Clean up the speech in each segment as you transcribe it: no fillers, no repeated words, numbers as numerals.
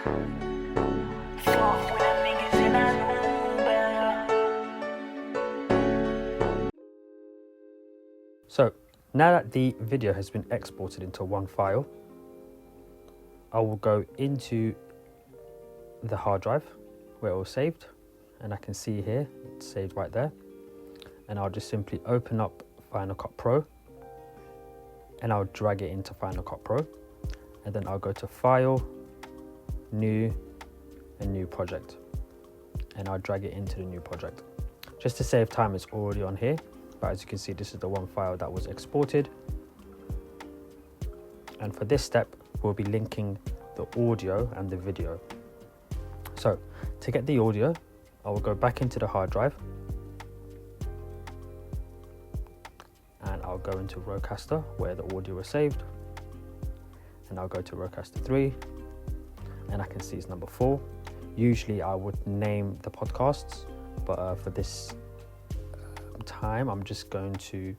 So now that the video has been exported into one file, I will go into the hard drive where it was saved, and I can see here it's saved right there, and I'll just simply open up Final Cut Pro and I'll drag it into Final Cut Pro, and then I'll go to File, New, and New Project, and I'll drag it into the new project. Just to save time, it's already on here, but as you can see, this is the one file that was exported. And for this step, we'll be linking the audio and the video. So to get the audio, I will go back into the hard drive and I'll go into Rodecaster where the audio was saved, and I'll go to Rodecaster 3 and I can see it's number 4. Usually I would name the podcasts, but for this time I'm just going to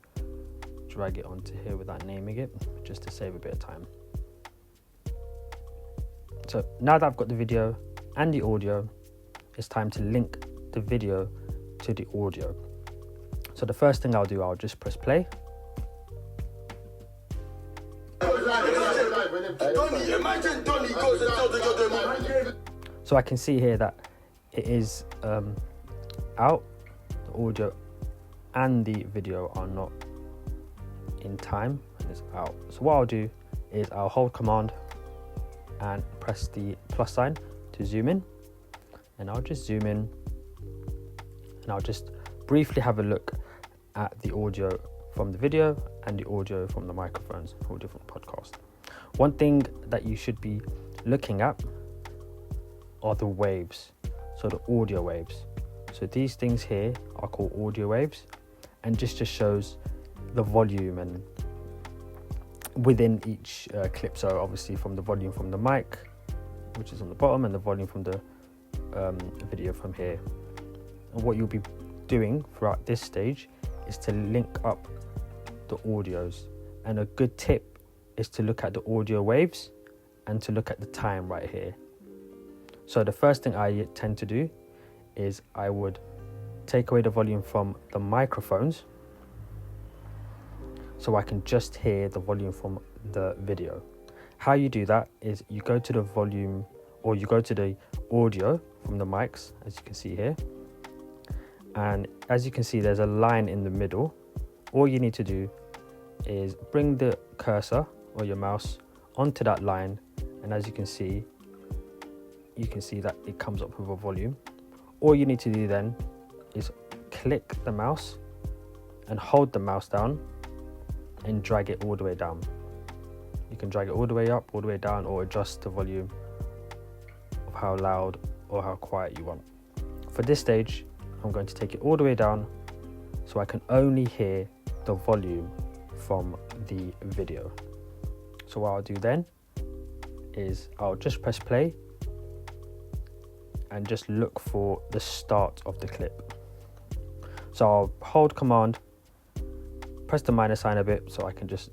drag it onto here without naming it, just to save a bit of time. So now that I've got the video and the audio, it's time to link the video to the audio. So the first thing I'll do, I'll just press play. So I can see here that it is out. The audio and the video are not in time and it's out. So what I'll do is I'll hold Command and press the plus sign to zoom in, and I'll just zoom in and I'll just briefly have a look at the audio from the video and the audio from the microphones for different podcasts. One thing that you should be looking at are the waves, so the audio waves. So these things here are called audio waves, and just shows the volume and within each clip. So obviously from the volume from the mic, which is on the bottom, and the volume from the video from here. And what you'll be doing throughout this stage is to link up the audios, and a good tip is to look at the audio waves and to look at the time right here. So the first thing I tend to do is I would take away the volume from the microphones so I can just hear the volume from the video. How you do that is you go to the volume, or you go to the audio from the mics, as you can see here, and as you can see there's a line in the middle. All you need to do is bring the cursor or your mouse onto that line, and as you can see that it comes up with a volume. All you need to do then is click the mouse and hold the mouse down and drag it all the way down. You can drag it all the way up, all the way down, or adjust the volume of how loud or how quiet you want. For this stage, I'm going to take it all the way down so I can only hear the volume from the video. So what I'll do then is I'll just press play and just look for the start of the clip. So I'll hold Command, press the minus sign a bit so I can just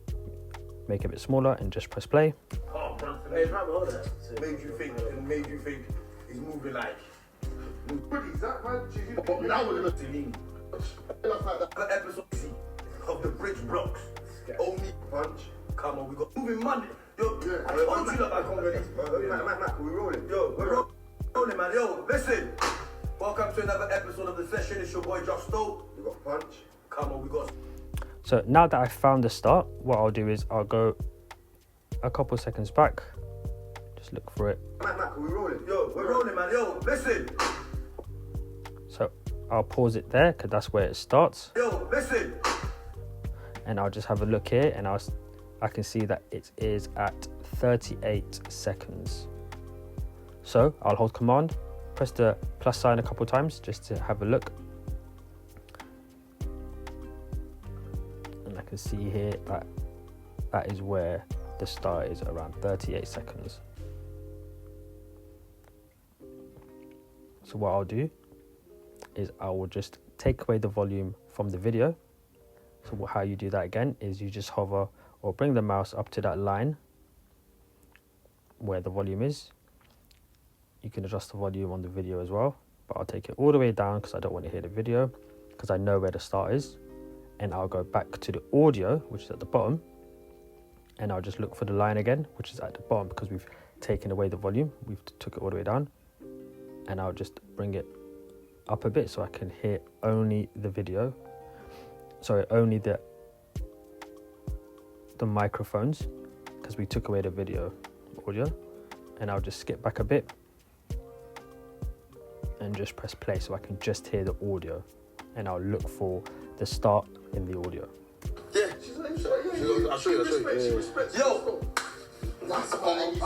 make it a bit smaller, and just press play. Oh, made you think he's moving like. Is that man? Now we're gonna lean. Episode of the Bridge Blocks. Only punch. Come on, we got moving money. Yo, yeah, I told you that I can't ready. Mac, we rolling. Yo, we're rolling, man. Yo, listen. Welcome to another episode of the session. It's your boy Justo. We got punch. Come on, we got. So now that I've found the start, what I'll do is I'll go a couple seconds back, just look for it. Mac, we rolling. Yo, we're rolling, man. Yo, listen. So I'll pause it there because that's where it starts. Yo, listen. And I'll just have a look here, and I can see that it is at 38 seconds. So I'll hold Command, press the plus sign a couple times just to have a look. And I can see here that that is where the start is, around 38 seconds. So what I'll do is I will just take away the volume from the video. So how you do that again is you just hover or bring the mouse up to that line where the volume is, you can adjust the volume on the video as well, but I'll take it all the way down because I don't want to hear the video, because I know where the start is. And I'll go back to the audio, which is at the bottom, and I'll just look for the line again, which is at the bottom, because we've taken away the volume. We've took it all the way down, and I'll just bring it up a bit so I can hear only the video. Sorry, only the microphones, because we took away the video audio. And I'll just skip back a bit and just press play so I can just hear the audio, and I'll look for the start in the audio. Yeah, I'll show you. Yo, that's why he's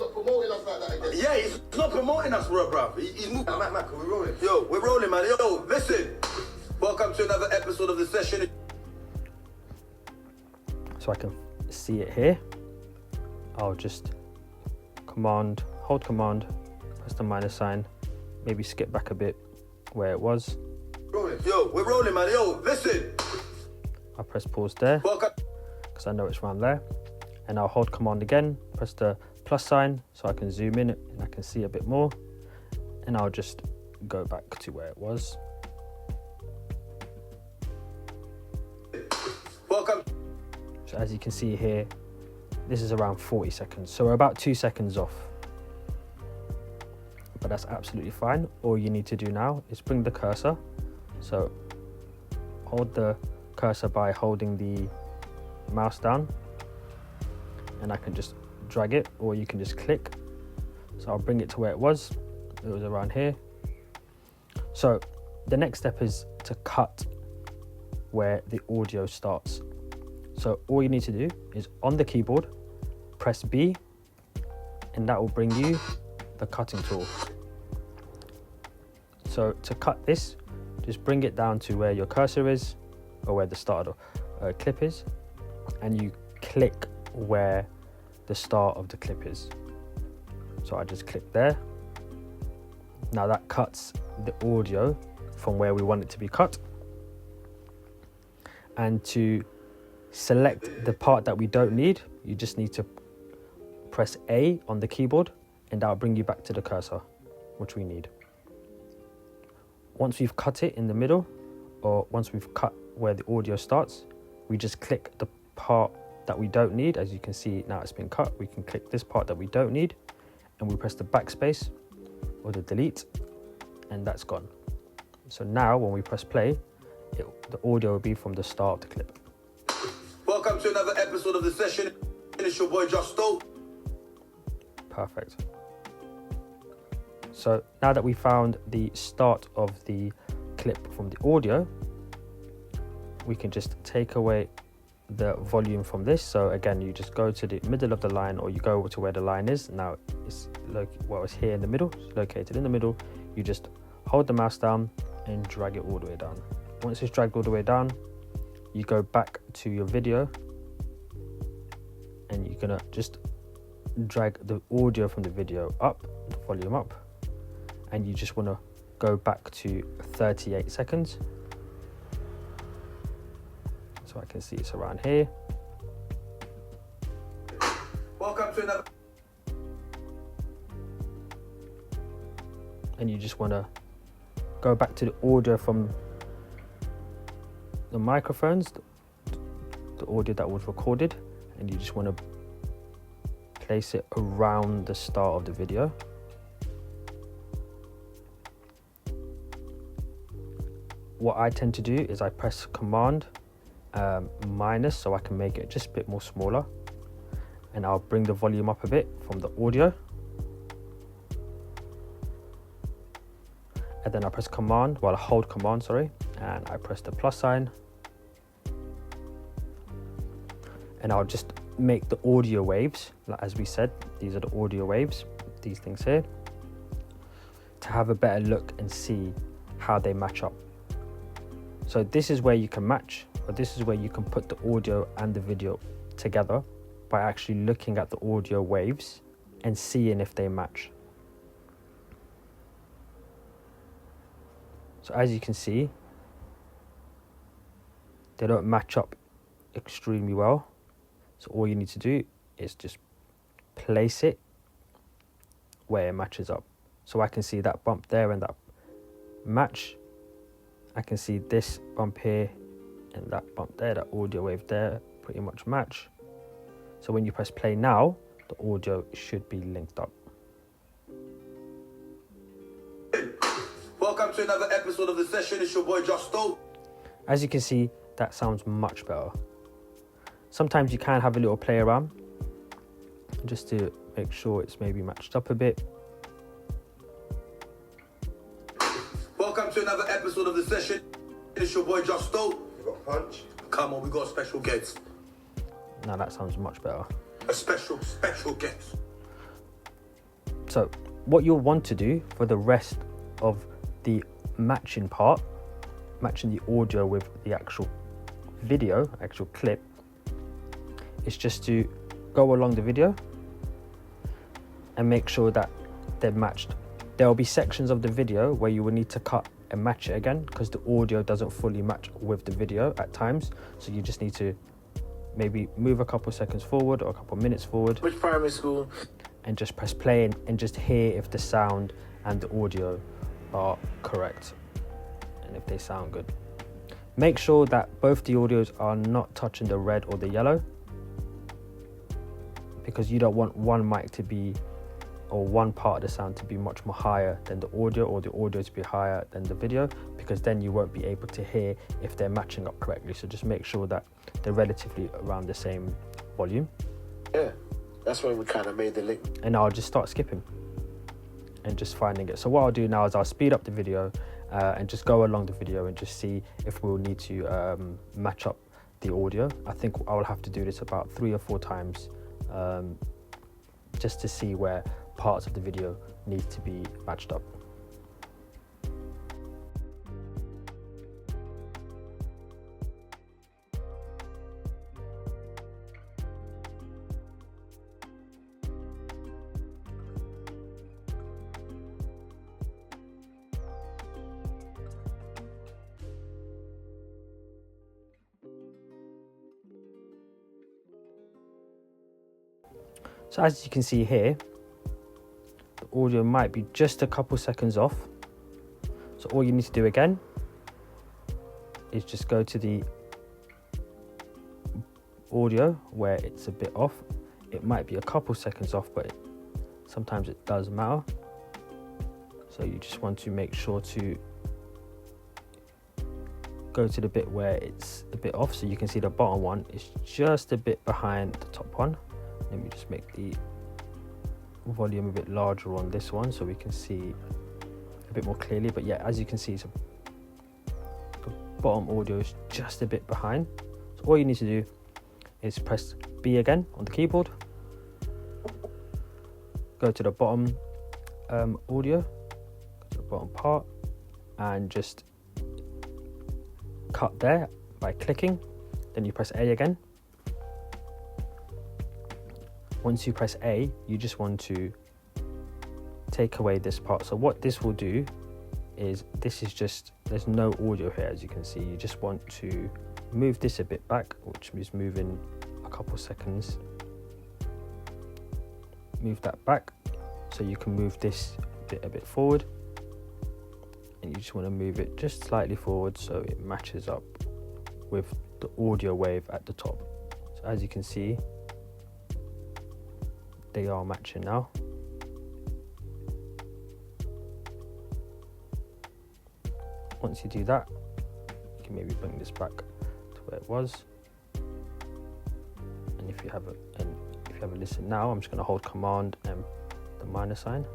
not promoting us like that again. Yeah, he's not promoting us, bro. He's moving. Mac, we're rolling. Yo, we're rolling, man. Yo, listen. Welcome to another episode of the session. So I can see it here. I'll just hold command, press the minus sign, maybe skip back a bit where it was. Rolling. Yo, we're rolling, man. Yo, listen. I'll press pause there because I know it's around there, and I'll hold command again, press the plus sign so I can zoom in and I can see a bit more, and I'll just go back to where it was. Welcome. So as you can see here, this is around 40 seconds, so we're about 2 seconds off, but that's absolutely fine. All you need to do now is bring the cursor, so hold the cursor by holding the mouse down, and I can just drag it, or you can just click. So I'll bring it to where it was around here. So the next step is to cut where the audio starts. So all you need to do is on the keyboard, press B, and that will bring you the cutting tool. So to cut this, just bring it down to where your cursor is, or where the start of the clip is, and you click where the start of the clip is. So I just click there. Now that cuts the audio from where we want it to be cut. And to select the part that we don't need, you just need to press A on the keyboard, and that'll bring you back to the cursor, which we need. Once we've cut it in the middle, or once we've cut where the audio starts, we just click the part that we don't need. As you can see now, it's been cut. We can click this part that we don't need, and we press the backspace or the delete, and that's gone. So now when we press play, the audio will be from the start of the clip. Welcome to another episode of the session. It's your boy Justo. Perfect. So now that we found the start of the clip from the audio, we can just take away the volume from this. So again, you just go to the middle of the line, or you go to where the line is. Now it's here in the middle, it's located in the middle. You just hold the mouse down and drag it all the way down. Once it's dragged all the way down, you go back to your video, and you're gonna just drag the audio from the video up, the volume up, and you just want to go back to 38 seconds. So I can see it's around here. Welcome to another. And you just want to go back to the audio from the microphones, the audio that was recorded, and you just want to place it around the start of the video. What I tend to do is I press command minus so I can make it just a bit more smaller, and I'll bring the volume up a bit from the audio, and then I press command, I hold command, and I press the plus sign, and I'll just make the audio waves, like as we said, these are the audio waves, these things here, to have a better look and see how they match up. So this is where you can match, or this is where you can put the audio and the video together by actually looking at the audio waves and seeing if they match. So as you can see, they don't match up extremely well. So all you need to do is just place it where it matches up. So I can see that bump there and that match. I can see this bump here and that bump there, that audio wave there, pretty much match. So when you press play now, the audio should be linked up. Welcome to another episode of The Session. It's your boy Justo. As you can see, that sounds much better. Sometimes you can have a little play around just to make sure it's maybe matched up a bit. Welcome to another episode of The Session. It's your boy Justo. We got Punch. Come on, we got a special guest. Now that sounds much better. A special guest. So what you'll want to do for the rest of the matching part, matching the audio with the actual video, actual clip, is just to go along the video and make sure that they're matched. There will be sections of the video where you will need to cut and match it again because the audio doesn't fully match with the video at times. So you just need to maybe move a couple seconds forward or a couple minutes forward. Which primary school? And just press play and just hear if the sound and the audio are correct and if they sound good. Make sure that both the audios are not touching the red or the yellow, because you don't want one mic to be, or one part of the sound to be much more higher than the audio, or the audio to be higher than the video, because then you won't be able to hear if they're matching up correctly. So just make sure that they're relatively around the same volume. Yeah, that's when we kind of made the link. And I'll just start skipping and just finding it. So what I'll do now is I'll speed up the video and just go along the video and just see if we'll need to match up the audio. I think I will have to do this about 3 or 4 times just to see where parts of the video need to be matched up. So as you can see here, the audio might be just a couple seconds off. So all you need to do again is just go to the audio where it's a bit off. It might be a couple seconds off, but sometimes it does matter. So you just want to make sure to go to the bit where it's a bit off. So you can see the bottom one is just a bit behind the top one. Let me just make the volume a bit larger on this one so we can see a bit more clearly. But yeah, as you can see, the bottom audio is just a bit behind. So all you need to do is press B again on the keyboard, go to the bottom audio, go to the bottom part, and just cut there by clicking. Then you press A again. Once you press A, you just want to take away this part. So what this will do is, this is just, there's no audio here as you can see. You just want to move this a bit back, which is moving a couple seconds. Move that back so you can move this bit a bit forward. And you just want to move it just slightly forward so it matches up with the audio wave at the top. So as you can see, they are matching now. Once you do that, you can maybe bring this back to where it was. And if you have a listen now, I'm just going to hold Command and the minus sign,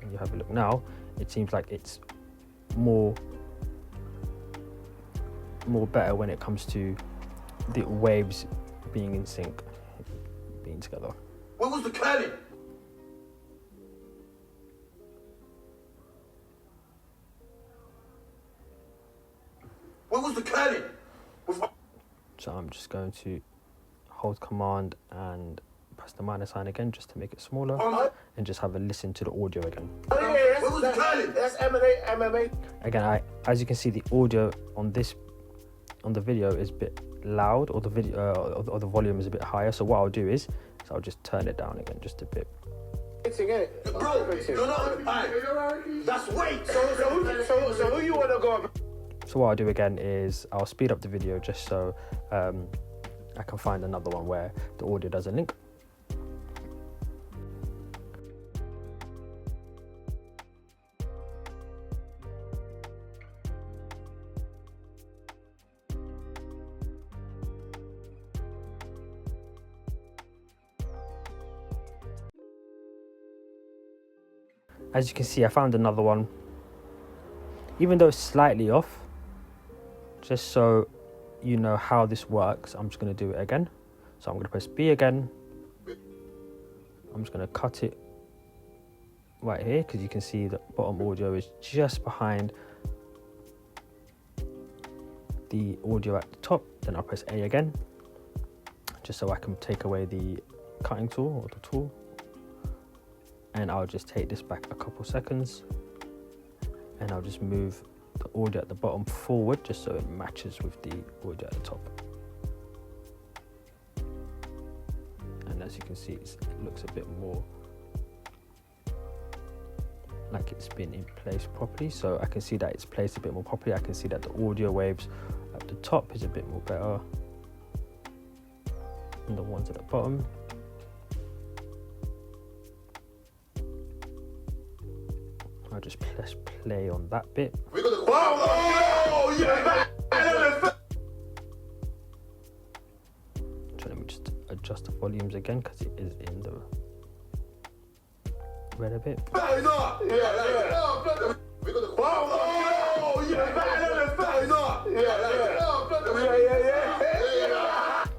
and you have a look now. It seems like it's more better when it comes to the waves being in sync, being together. Where was the curling? Where was the curling? So I'm just going to hold Command and press the minus sign again just to make it smaller, and just have a listen to the audio again. Oh yeah, Where was the curling? that's MMA. Again, as you can see, the audio on the video is a bit loud, or the video or the volume is a bit higher. So what I'll do is I'll just turn it down again just a bit. thing, innit? Bro, you're not. That's weight. So who you wanna go? So what I'll do again is I'll speed up the video just so I can find another one where the audio doesn't link. As you can see, I found another one. Even though it's slightly off, just so you know how this works, I'm just going to do it again. So I'm going to press B again. I'm just going to cut it right here because you can see the bottom audio is just behind the audio at the top. Then I'll press A again, just so I can take away the cutting tool or the tool. And I'll just take this back a couple seconds and I'll just move the audio at the bottom forward just so it matches with the audio at the top. And as you can see, it looks a bit more like it's been in place properly. So I can see that it's placed a bit more properly. I can see that the audio waves at the top is a bit more better than the ones at the bottom. I'll just press play on that bit. So let me just adjust the volumes again because it is in the red a bit.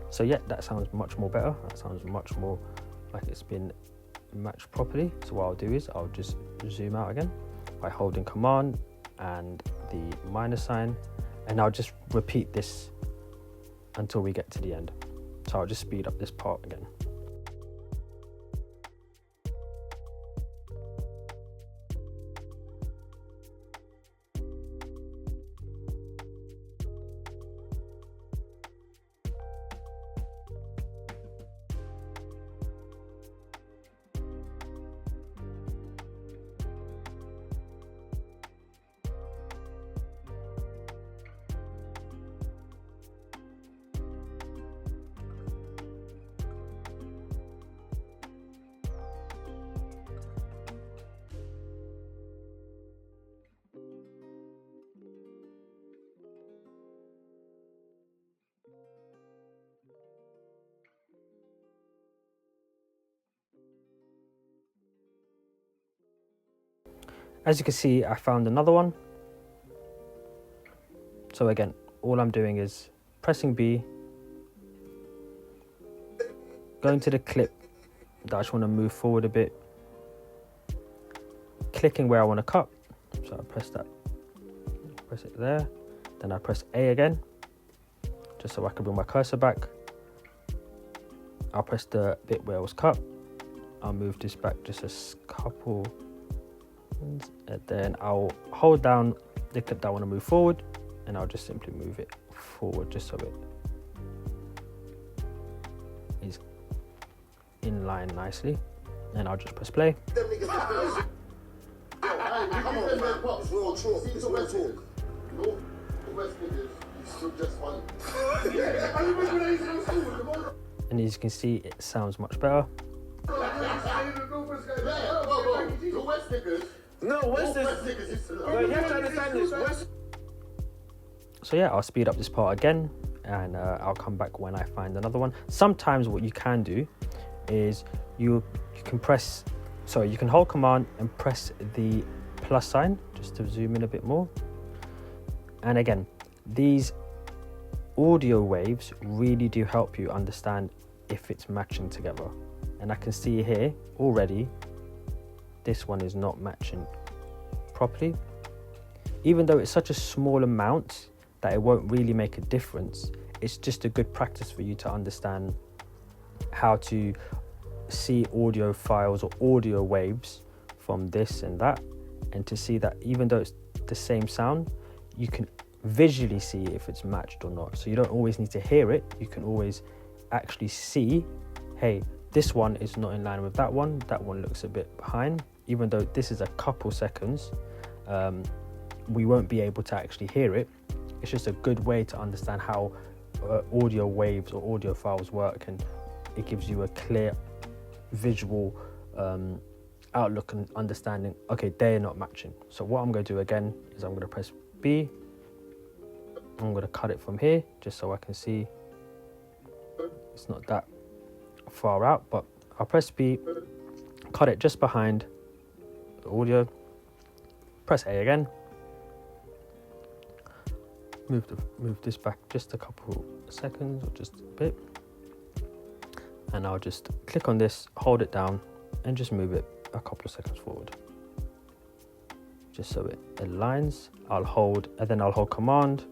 So yeah, that sounds much more better. That sounds much more like it's been matched properly. So what I'll do is I'll just zoom out again by holding Command and the minus sign, and I'll just repeat this until we get to the end. So I'll just speed up this part again. As you can see, I found another one. So again, all I'm doing is pressing B, going to the clip that I just want to move forward a bit, clicking where I want to cut. So I press that, press it there. Then I press A again, just so I can bring my cursor back. I'll press the bit where it was cut. I'll move this back just a couple. And then I'll hold down the clip that I want to move forward, and I'll just simply move it forward just so it is in line nicely. And I'll just press play. And as you can see, it sounds much better. So yeah, I'll speed up this part again, and I'll come back when I find another one. Sometimes what you can do is you can hold Command and press the plus sign just to zoom in a bit more. And again, these audio waves really do help you understand if it's matching together. And I can see here already this one is not matching properly. Even though it's such a small amount that it won't really make a difference, it's just a good practice for you to understand how to see audio files or audio waves from this and that, and to see that even though it's the same sound, you can visually see if it's matched or not. So you don't always need to hear it, you can always actually see, hey, This one is not in line with that one. That one looks a bit behind. Even though this is a couple seconds, we won't be able to actually hear it. It's just a good way to understand how audio waves or audio files work, and it gives you a clear visual outlook and understanding. Okay, they're not matching. So what I'm going to do again is I'm going to press B. I'm going to cut it from here just so I can see it's not that far out, but I'll press B, cut it just behind the audio, press A again, move this back just a couple seconds or just a bit, and I'll just click on this, hold it down, and just move it a couple of seconds forward, just so it aligns. I'll hold Command,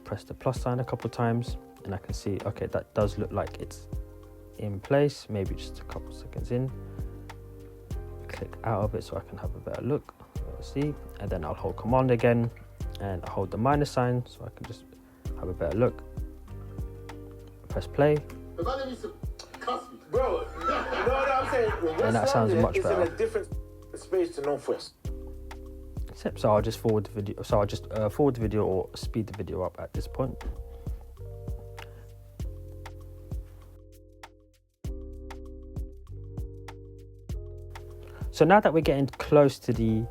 press the plus sign a couple of times, and I can see, okay, that does look like it's in place. Maybe just a couple of seconds in, click out of it so I can have a better look. Let's see, and then I'll hold Command again, and I'll hold the minus sign so I can just have a better look. Press play. Bro, you know what I'm saying? And that sounds much better. It's in a different space to Northwest. So I'll just forward the video. So I'll just forward the video or speed the video up at this point. So now that we're getting close to the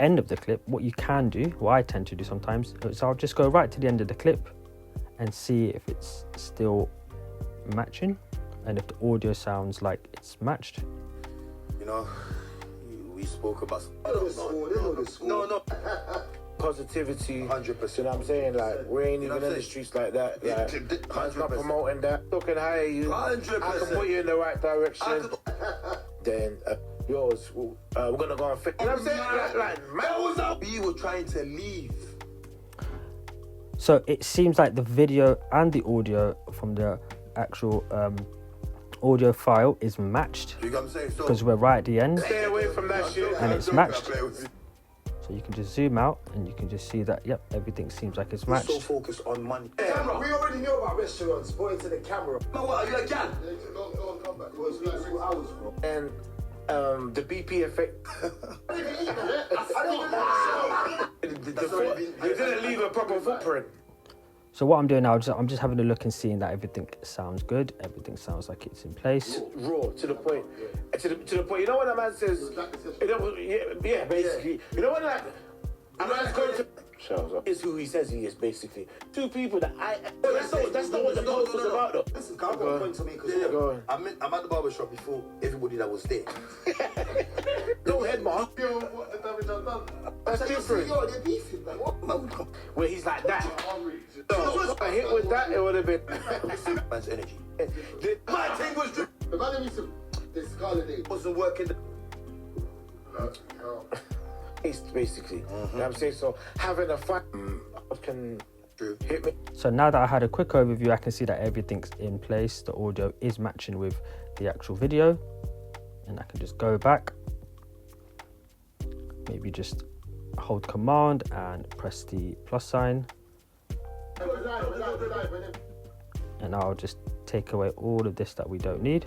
end of the clip, what you can do, what I tend to do sometimes, is I'll just go right to the end of the clip and see if it's still matching and if the audio sounds like it's matched. You know, we spoke about No. Positivity, 100%. You know what I'm saying? Like, we ain't even in the streets like that. Like, man's not promoting that. Look at hire you. 100%. I can put you in the right direction. Then yours, we're gonna go and fix. You know what I'm saying? Like, man, we were trying to leave. So it seems like the video and the audio from the actual audio file is matched, You know what I'm saying? So, because we're right at the end stay away from that shit. and it's matched. So you can just zoom out and you can just see that, yep, everything seems like it's we're so matched. focused on money. Camera. We already knew about restaurants. Point to the camera. No, what? Are you a gal? Don't come back. It was like 2 hours, bro. And the BP effect. You didn't leave a proper footprint. So what I'm doing now, I'm just having a look and seeing that everything sounds good. Everything sounds like it's in place. Raw, to the point. To the point. You know when a man says, yeah, basically. You know when like, a man's going to... is who he says he is, basically. Two people that that's not what the post was about, though. Listen, I've got a point to make as Yeah, well. I'm at the barber shop before everybody that was there. No head, man. Yo, what the damage I've done? That's different. Yo, they're beefing. Like, what? Where he's like that. So, I hit with that, it would have been... Man's energy. My thing was The man needs to discard it. wasn't working. basically. You know what I'm saying? So, having a fight can hit me. So now that I had a quick overview, I can see that everything's in place. The audio is matching with the actual video. And I can just go back. Maybe just hold Command and press the plus sign. And I'll just take away all of this that we don't need,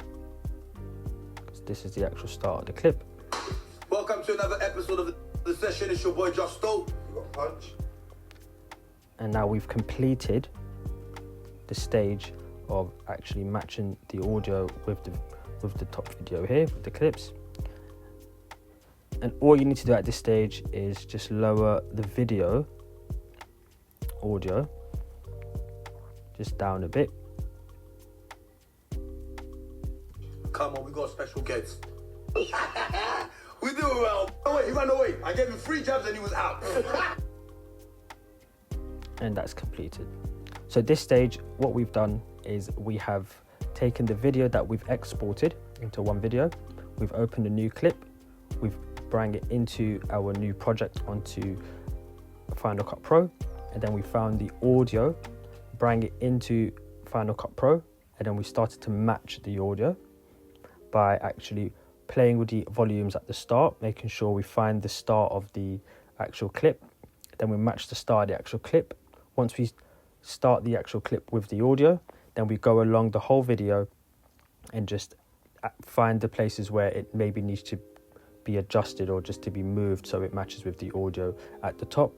because this is the actual start of the clip. Welcome to another episode of the session. It's your boy Justo. You got Punch. And now we've completed the stage of actually matching the audio with the top video here, with the clips. And all you need to do at this stage is just lower the video audio just down a bit. Come on, we got a special guest. We do it well. Oh, wait, he ran away. I gave him 3 jabs and he was out. And that's completed. So this stage, what we've done is we have taken the video that we've exported into one video. We've opened a new clip. We've brought it into our new project onto Final Cut Pro. And then we found the audio, brought it into Final Cut Pro. And then we started to match the audio by actually playing with the volumes at the start, making sure we find the start of the actual clip. Then we match the start of the actual clip. Once we start the actual clip with the audio, Then we go along the whole video and just find the places where it maybe needs to be adjusted or just to be moved so it matches with the audio at the top.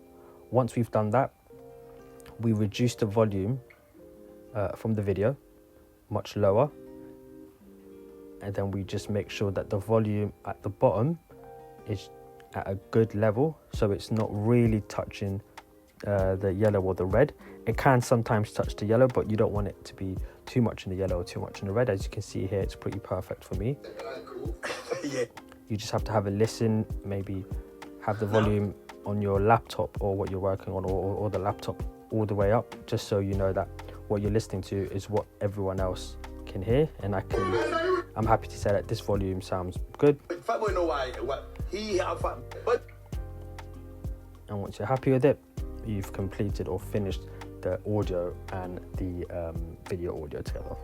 Once we've done that, we reduce the volume from the video much lower, and then we just make sure that the volume at the bottom is at a good level, so it's not really touching the yellow or the red. It can sometimes touch the yellow, but you don't want it to be too much in the yellow or too much in the red. As you can see here, it's pretty perfect for me. Yeah. You just have to have a listen, maybe have the volume on your laptop or what you're working on, or the laptop all the way up, just so you know that what you're listening to is what everyone else can hear. And I'm happy to say that this volume sounds good. Fatboy know why he have fun. But And once you're happy with it, you've completed or finished the audio and the video audio together.